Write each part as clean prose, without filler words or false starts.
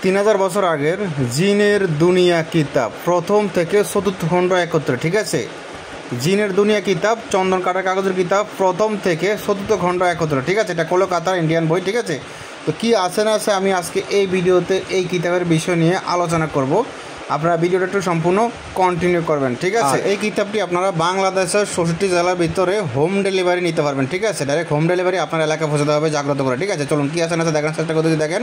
3000 বছর আগের জিনের দুনিয়া কিতাব প্রথম থেকে চতুর্থ খণ্ড একত্রে, ঠিক আছে। জিনের দুনিয়া কিতাব, চন্দন কাটা কাগজের কিতাব, প্রথম থেকে চতুর্থ খণ্ড একত্রে, ঠিক আছে। এটা কলকাতার ইন্ডিয়ান বই, ঠিক আছে। তো কি আছে না আছে আমি আজকে এই ভিডিওতে এই কিতাবের বিষয় নিয়ে আলোচনা করব। আপনারা ভিডিওটা একটু সম্পূর্ণ কন্টিনিউ করবেন, ঠিক আছে। এই কিতাবটি আপনারা বাংলাদেশের 64 জেলার ভিতরে হোম ডেলিভারি নিতে পারবেন, ঠিক আছে। ডাইরেক্ট হোম ডেলিভারি আপনার এলাকায় পৌঁছাতে হবে জাগ্রত করে, ঠিক আছে। চলুন কি আছে না আছে দেখার চেষ্টা করতে দেখেন।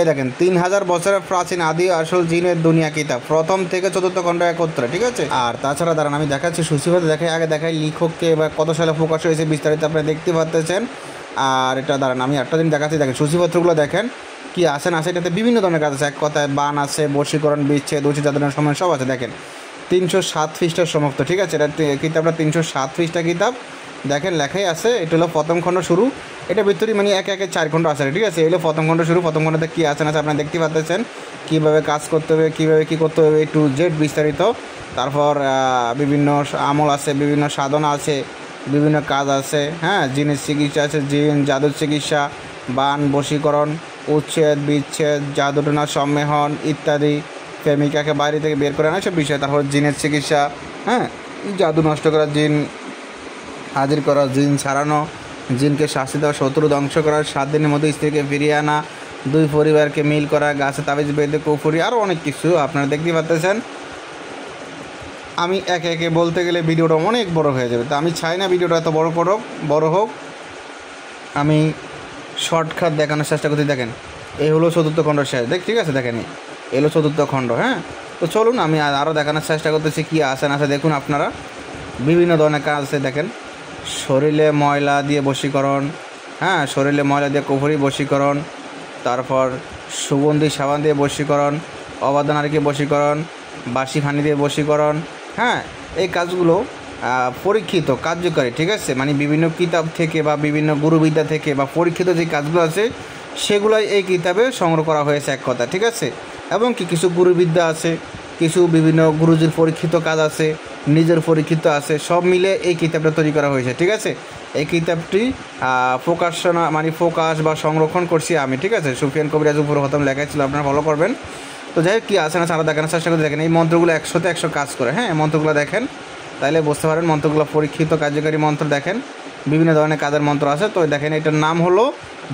এই দেখেন 3000 বছরের প্রাচীন আদি আসল জিনের দুনিয়া কিতাব প্রথম থেকে চতুর্থ খণ্ড একত্রে, ঠিক আছে। আর তাছাড়া দাঁড়ান আমি দেখাচ্ছি সূচিপত্র দেখাই, আগে দেখাই লেখককে বা কত সালে প্রকাশ হয়েছে বিস্তারিত আপনারা দেখতে পাচ্ছেন। আর এটা দাঁড়ান আমি একটা দিন দেখাচ্ছি, দেখেন সূচিপত্রগুলো দেখেন কি আছে না আছে। এটাতে বিভিন্ন ধরনের কাজ আছে, এক কথায় বান আছে, বশীকরণ, বিচ্ছেদ, উচিত যাদের সময় সব আছে। দেখেন 307 পৃষ্ঠার সমাপ্ত, ঠিক আছে। এটা কিতাবটা 307 পৃষ্ঠা কিতাব, দেখেন লেখাই আছে। এটা হলো প্রথম খণ্ড শুরু, এটা ভিতরে মানে একে 4 খণ্ড আছে, ঠিক আছে। এগুলো প্রথম খণ্ড শুরু, প্রথম খণ্ডতে কী আছে না আছে আপনারা দেখতে পাচ্ছেন, কীভাবে কাজ করতে হবে, কীভাবে কী করতে হবে, টু জেড বিস্তারিত। তারপর বিভিন্ন আমল আছে, বিভিন্ন সাধনা আছে, বিভিন্ন কাজ আছে, হ্যাঁ। জিনের চিকিৎসা আছে, জিন জাদুর চিকিৎসা, বান, বশীকরণ, উচ্ছেদ, বিচ্ছেদ, জাদুটনা, সম্মেলন ইত্যাদি, প্রেমিকাকে বাইরে থেকে বের করে আনা সব বিষয়। তারপর জিনের চিকিৎসা, হ্যাঁ, জাদু নষ্ট করা, জিন হাজির করা, জিন ছাড়ানো, জিনকে শাস্তি দেওয়া, শত্রু ধ্বংস করা, 7 দিনের মধ্যে স্ত্রীকে ফিরিয়ে আনা, 2 পরিবারকে মিল করা, গাছে তাবিজ বেঁধে কুফরি, আরও অনেক কিছু আপনারা দেখতে পাচ্ছেন। আমি একে একে বলতে গেলে ভিডিওটা অনেক বড় হয়ে যাবে, তো আমি চাই না ভিডিওটা এত বড় হোক। আমি শর্টকাট দেখানোর চেষ্টা করতে, দেখেন এই হলো চতুর্থ খণ্ড শেষ, ঠিক আছে। দেখেন এই হলো চতুর্থ খণ্ড, হ্যাঁ। তো চলুন আমি আরও দেখানোর চেষ্টা করতেছি কী আছে না আছে। দেখুন আপনারা বিভিন্ন ধরনের কাজ আছে, দেখেন শরীরে ময়লা দিয়ে বশীকরণ, হ্যাঁ, শরীরে ময়লা দিয়ে কুফরি বশীকরণ, তারপর সুগন্ধি সাবান দিয়ে বশীকরণ, অবাধ নারীকে বশীকরণ, বাসি পানি দিয়ে বশীকরণ, হ্যাঁ। এই কাজগুলো পরীক্ষিত কার্যকারী, ঠিক আছে। মানে বিভিন্ন কিতাব থেকে বা বিভিন্ন গুরুবিদ্যা থেকে বা পরীক্ষিত যে কাজগুলো আছে সেগুলাই এই কিতাবে সংগ্রহ করা হয়েছে এক কথা, ঠিক আছে। এবং কিছু গুরুবিদ্যা আছে, কিছু বিভিন্ন গুরুজির পরীক্ষিত কাজ আছে, নিজের পরীক্ষিত আছে, সব মিলে এই কিতাবটা তৈরি করা হয়েছে, ঠিক আছে। এই কিতাবটি প্রকাশ বা সংরক্ষণ করছি আমি, ঠিক আছে। সুফিয়ান কবিরাজ উপর হতম লেখা ছিল, আপনারা ফলো করবেন। তো যাই হোক কী আছে না সারা দেখানোর চেষ্টা করে দেখেন। এই মন্ত্রগুলো 100তে 100 কাজ করে, হ্যাঁ। মন্ত্রগুলো দেখেন তাইলে বুঝতে পারেন মন্ত্রগুলো পরীক্ষিত কার্যকারী মন্ত্র। দেখেন বিভিন্ন ধরনের কাজের মন্ত্র আছে। তো দেখেন এটার নাম হলো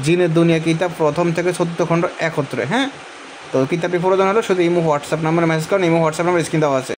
জিনের দুনিয়া কিতাব প্রথম থেকে চতুর্থ খণ্ড একত্রে, হ্যাঁ। তো কিতাবটি প্রয়োজন হলো শুধু ইমো হোয়াটসঅ্যাপ নাম্বারে মেসেজ করেন, ইমো হোয়াটসঅ্যাপ নাম্বার স্ক্রিন দেওয়া আছে।